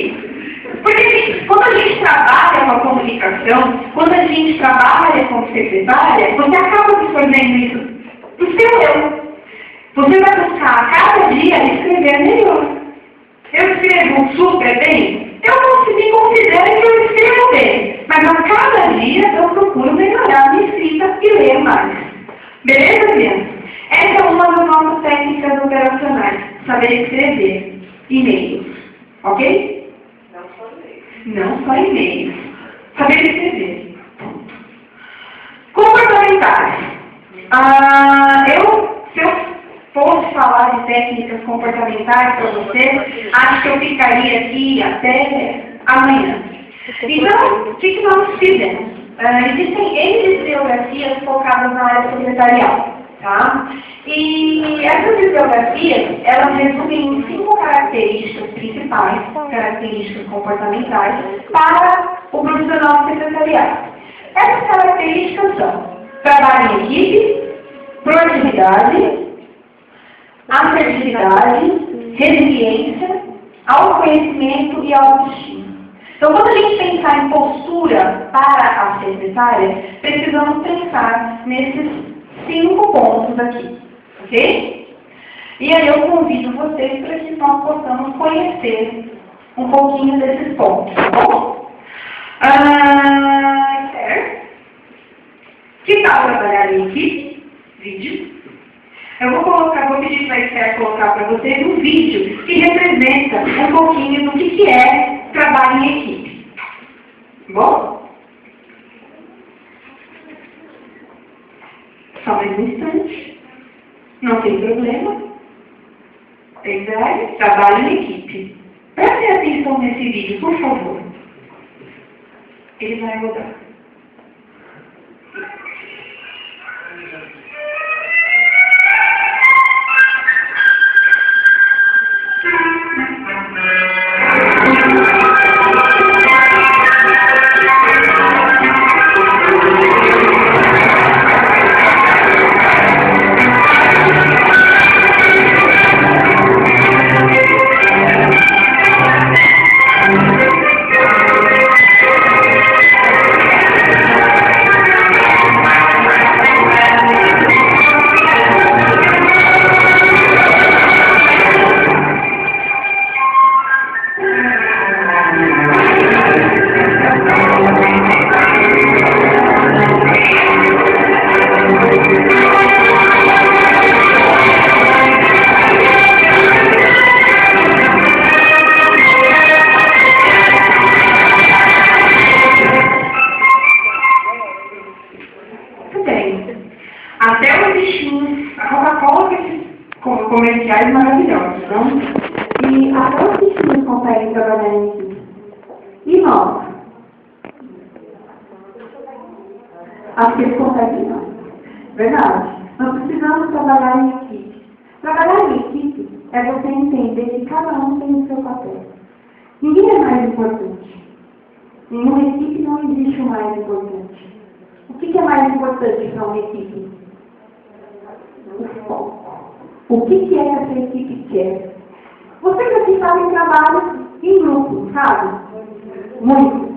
porque quando a gente trabalha com a comunicação, quando a gente trabalha como secretária, você acaba absorvendo isso do seu eu. Você vai buscar a cada dia escrever melhor. Eu escrevo super bem, eu me considero que eu escrevo bem, mas a cada dia eu procuro melhorar a minha escrita e ler mais. Beleza, criança? Essa é uma das nossas técnicas operacionais, saber escrever e-mails, ok? Não só e-mails. Saber escrever. Comportamentais. Se eu fosse falar de técnicas comportamentais para você, acho que eu ficaria aqui até amanhã. Então, o que nós fizemos? Existem N bibliografias focadas na área secretarial, tá? E essas bibliografias, elas resumem em 5 características principais, características comportamentais, para o profissional secretarial. Essas características são trabalho em equipe, proatividade, assertividade, resiliência, autoconhecimento e autoestima. Então, quando a gente pensar em postura para a secretária, precisamos pensar nesses 5 pontos aqui, ok? E aí eu convido vocês para que nós possamos conhecer um pouquinho desses pontos, tá bom? Certo? Que tal trabalhar em equipe? Vídeo. Eu vou pedir para a Esther colocar para vocês um vídeo que representa um pouquinho do que é trabalho em equipe. Bom? Só mais um instante. Não tem problema. Exato. Trabalho em equipe. Prestem atenção nesse vídeo, por favor. Ele vai rodar. Até os bichinhos, a Coca-Cola tem comerciais maravilhosos, não? E até os bichinhos conseguem trabalhar em equipe. E nós? Acho que eles conseguem não. Verdade. Nós precisamos trabalhar em equipe. Trabalhar em equipe é você entender que cada um tem o seu papel. Ninguém é mais importante. Em uma equipe não existe o mais importante. O que é mais importante para uma equipe? O foco. O que é que essa equipe quer? Vocês aqui fazem trabalho em grupo, sabe? Muito.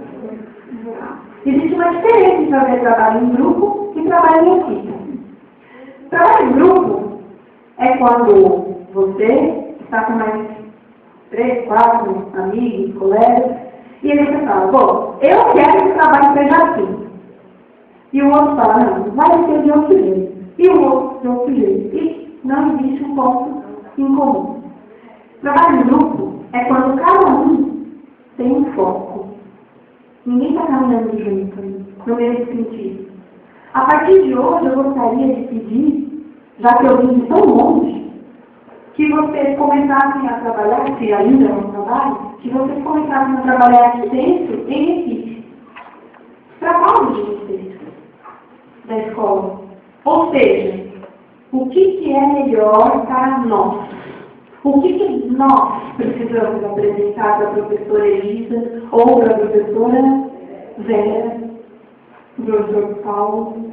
Existe uma diferença entre fazer trabalho em grupo e trabalho em equipe. Trabalho em grupo é quando você está com mais 3, 4 amigos, colegas, e aí você fala, bom, eu quero que o trabalho seja assim. E o outro fala, não, vai ser de outro jeito. E o outro de outro jeito. E não existe um ponto em comum. Trabalho em grupo é quando cada um tem um foco. Ninguém está caminhando junto, no mesmo sentido. A partir de hoje, eu gostaria de pedir, já que eu vim de tão longe, que vocês começassem a trabalhar, se ainda não trabalham, que vocês começassem a trabalhar aqui dentro em equipe. Trabalho de vocês, da escola. Ou seja, o que é melhor para nós? O que nós precisamos apresentar para a professora Elisa ou para a professora Vera, o professor Paulo?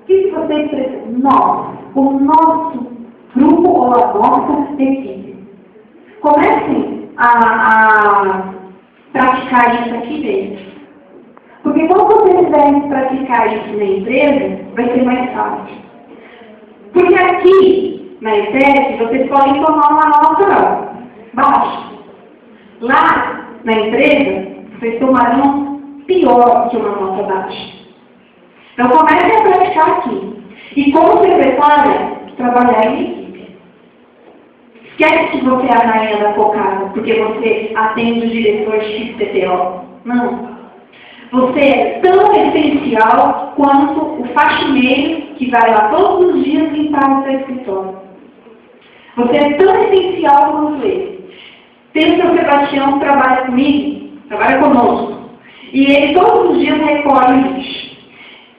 O que vocês precisam? Nós. o nosso grupo ou a nossa equipe. Comecem a praticar isso aqui dentro. Porque quando vocês quiserem praticar isso na empresa, vai ser mais fácil. Porque aqui, na ETEC, vocês podem tomar uma nota baixa. Lá, na empresa, vocês tomarão pior que uma nota baixa. Então, comecem a praticar aqui. E como secretária, trabalhar em equipe. Esquece que você é a rainha da cocada, porque você atende o diretor XPTO. Não. Você é tão essencial quanto o faxineiro que vai lá todos os dias limpar o seu escritório. Você é tão essencial quanto ele. Tem o seu Sebastião que trabalha comigo, trabalha conosco. E ele todos os dias recolhe o lixo.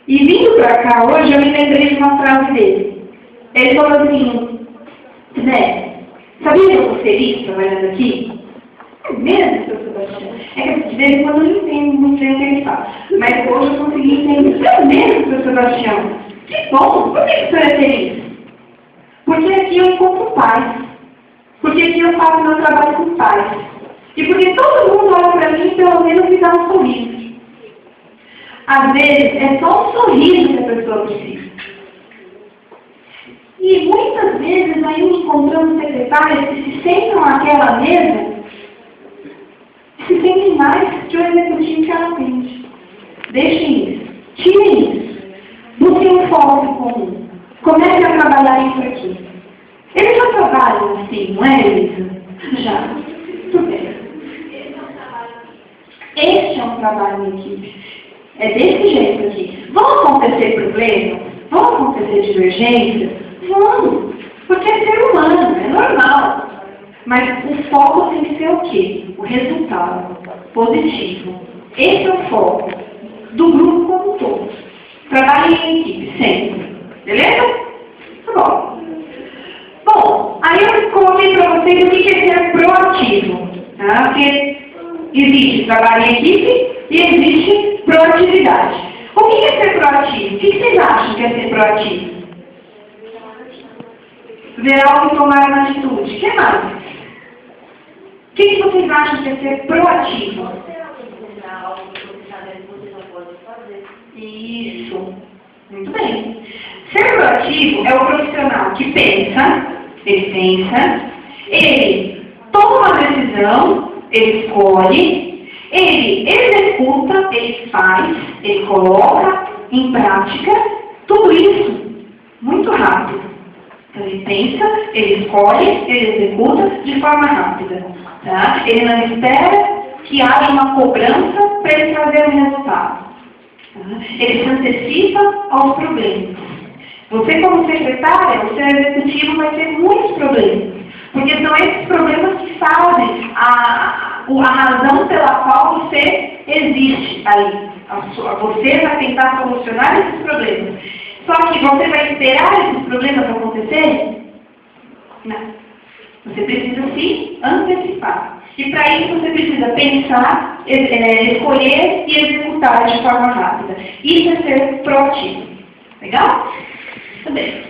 E vindo para cá hoje, eu me lembrei de uma frase dele. Ele falou assim, né, sabia que eu sou feliz trabalhando aqui? É mesmo, seu Sebastião? É que de vez em quando eu não entendo muito bem o que ele fala. Mas hoje eu consegui entender. É mesmo, seu Sebastião? Que bom! Por que o senhor é feliz? Porque aqui eu encontro paz. Porque aqui eu faço meu trabalho com paz. E porque todo mundo olha para mim e pelo menos me dá um sorriso. Às vezes é só um sorriso que a pessoa precisa. E muitas vezes ainda encontramos secretárias que se sentam àquela mesa e se sentem mais que o executivo que ela atende. Deixem isso. Tirem isso. Busquem um foco comum. Comecem a trabalhar isso aqui. Eles já trabalham assim, não é, Elisa? Já. Tudo bem. Este é um trabalho em equipe. É desse jeito aqui. Vão acontecer problemas? Vão acontecer divergências? Vão. Porque é ser humano, é normal. Mas o foco tem que ser o quê? O resultado positivo. Esse é o foco do grupo como um todo. Trabalhem em equipe, sempre. Beleza? Tá bom. Bom, aí eu coloquei para vocês o que é ser proativo. Tá? Porque existe trabalho em equipe e existe proatividade. O que é ser proativo? O que vocês acham que é ser proativo? Ver algo e tomar uma atitude. O que mais? O que vocês acham que é ser proativo? Isso. Muito bem. Ser proativo é o profissional que pensa, ele toma uma decisão, ele escolhe, ele executa, ele faz, ele coloca em prática tudo isso muito rápido. Então, ele pensa, ele escolhe, ele executa de forma rápida. Tá? Ele não espera que haja uma cobrança para ele trazer o resultado. Tá? Ele se antecipa aos problemas. Você, como secretária, o seu executivo vai ter muitos problemas. Porque são esses problemas que fazem a razão pela qual você existe aí. Você vai tentar solucionar esses problemas. Só que você vai esperar esses problemas acontecerem? Não. Você precisa se antecipar. E para isso você precisa pensar, escolher e executar de forma rápida. Isso é ser proativo. Legal? Muito bem.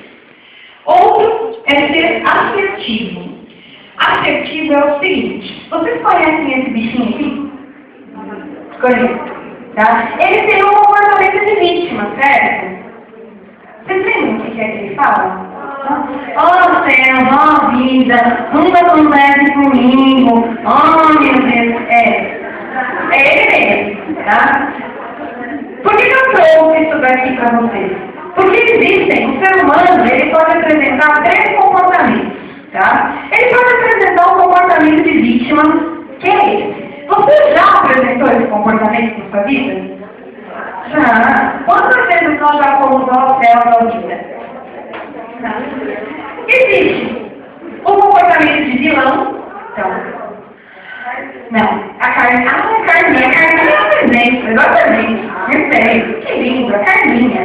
Outro é ser assertivo. Assertivo é o seguinte. Vocês conhecem esse bichinho aqui? Conhecem? Tá? Ele tem um comportamento de vítima, certo? Vocês lembram o que é que ele fala? Oh, céu, oh, vida, nunca acontece comigo. Oh, meu Deus. É ele mesmo, tá? Por que eu trouxe isso daqui para vocês? Porque existem, o ser humano, ele pode apresentar 3 comportamentos, tá? Ele pode apresentar um comportamento de vítima, que é esse. Você já apresentou esse comportamento na sua vida? Já. Quantas vezes nós já fomos ao céu da vida? Existe o comportamento de vilão. Então, não. A Carminha é um exemplo, exatamente. Perfeito. Que lindo, a Carminha.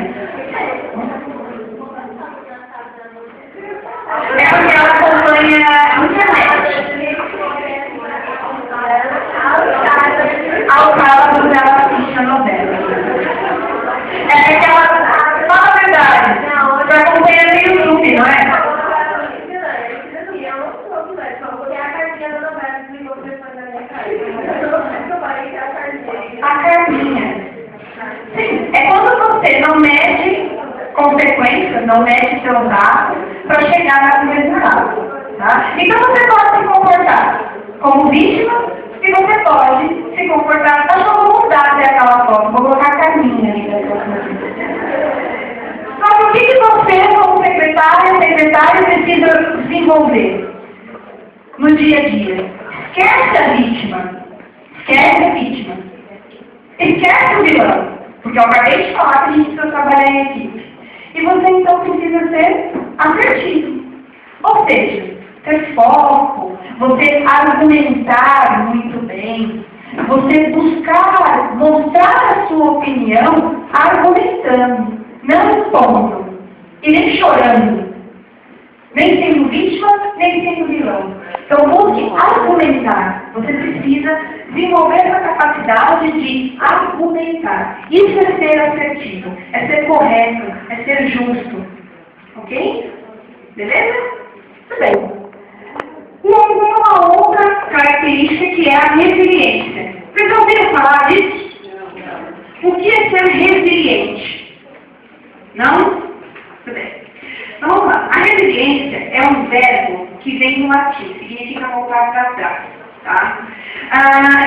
É porque ela acompanha a internet. Ao sábado ela assiste a novela. É que ela fala a verdade. Você acompanha no YouTube, consequências, não mede seu rato para chegar no resultado. Tá? Então você pode se comportar como vítima e você pode se comportar. Acho que eu vou mudar até aquela foto, vou colocar a Carminha ali. Mas o que você, como secretário, precisa desenvolver no dia a dia? Esquece a vítima. Esquece a vítima. Esquece o vilão. Porque eu acabei de falar que a gente precisa trabalhar em equipe. E você então precisa ser assertivo. Ou seja, ter foco, você argumentar muito bem, você buscar, mostrar a sua opinião argumentando, não expondo, e nem chorando, nem sendo vítima, nem sendo vilão. Então, busque argumentar. Você precisa desenvolver essa capacidade de argumentar. Isso é ser assertivo, é ser correto, é ser justo. Ok? Beleza? Tudo bem. E aí vem uma outra característica que é a resiliência. Vocês já ouviram falar disso? O que é ser resiliente? Não? Tudo bem. Então, vamos lá. A resiliência é um verbo que vem do latim, significa voltar para trás. Tá?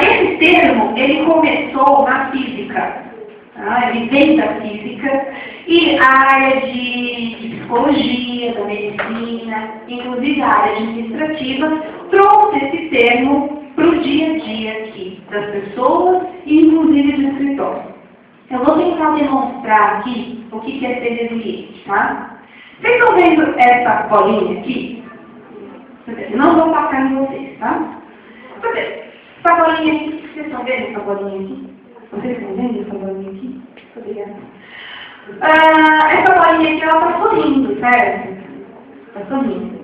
Esse termo, ele começou na física. Tá? Ele vem da física e a área de psicologia, da medicina, inclusive a área administrativa, trouxe esse termo para o dia a dia aqui, das pessoas e inclusive do escritório. Eu vou tentar demonstrar aqui o que é ser resiliente, tá? Vocês estão vendo essa bolinha aqui? Não vou passar em vocês, tá? Essa bolinha aqui, vocês estão vendo essa bolinha aqui? Vocês estão vendo essa bolinha aqui? Obrigada. Essa bolinha aqui, ela está sorrindo, certo? Está sorrindo.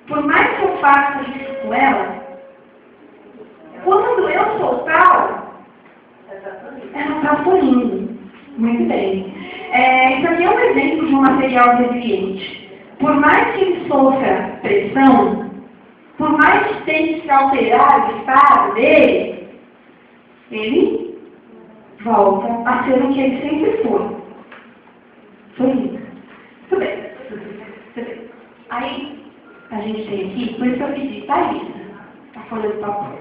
Por mais que eu faça isso com ela, quando eu soltar, ela está sorrindo. Muito bem. Isso aqui é um exemplo de um material resiliente. Por mais que ele sofra pressão, por mais que tente se alterar o estado dele, ele volta a ser o que ele sempre foi. Sorrindo. Tudo bem. Aí, a gente tem aqui, por isso eu pedi, tá isso, a folha de papel.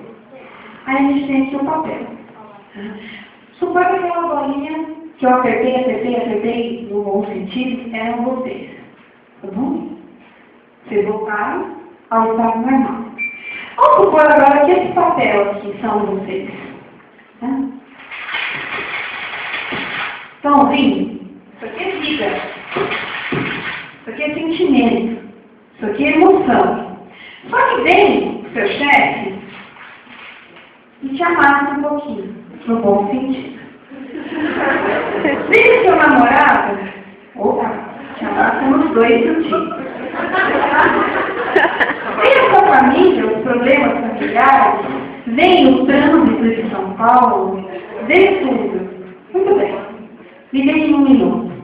Aí a gente tem aqui o papel. Suponha que aquela bolinha que eu apertei, no bom sentido, eram vocês. Tá bom? Vocês voltaram ao estado normal. Vamos supor agora que esse papel aqui são vocês. Tá? Estão ouvindo? Isso aqui é vida. Isso aqui é sentimento. Isso aqui é emoção. Só que vem o seu chefe e te amassa um pouquinho, no bom sentido. Vem o seu namorado, te amassa nos dois sentidos. Vem a sua família, os problemas familiares, vem o trânsito de São Paulo, vem tudo. Muito bem. Me deixe um minuto.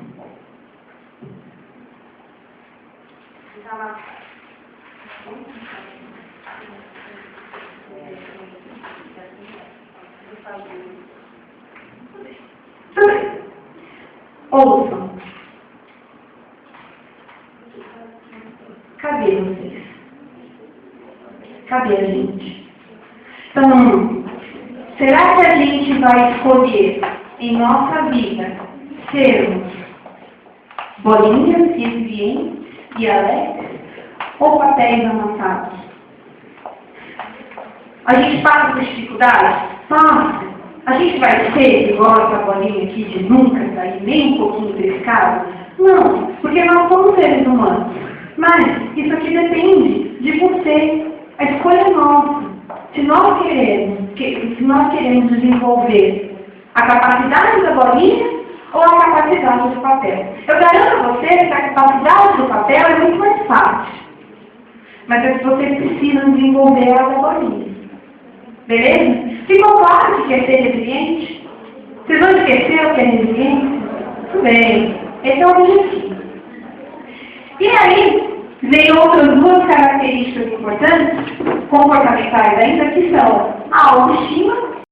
Ouçam. Cadê vocês? Cadê a gente? Então, será que a gente vai escolher em nossa vida sermos bolinhas resilientes e alegres ou papéis amassados? A gente passa por dificuldades? Passa. A gente vai ser igual essa bolinha aqui de nunca sair nem um pouquinho desse caso? Não, porque nós somos seres humanos. Mas isso aqui depende de você. A escolha é nossa. Se nós queremos desenvolver a capacidade da bolinha ou a capacidade do papel. Eu garanto a você que a capacidade do papel é muito mais fácil. Mas é que você precisa desenvolver ela da bolinha. Beleza? Ficou claro que quer ser resiliente? Vocês vão esquecer o que é resiliente? Tudo bem. Esse é o objetivo. E aí, vem outras duas características importantes, comportamentais ainda, que são a autoestima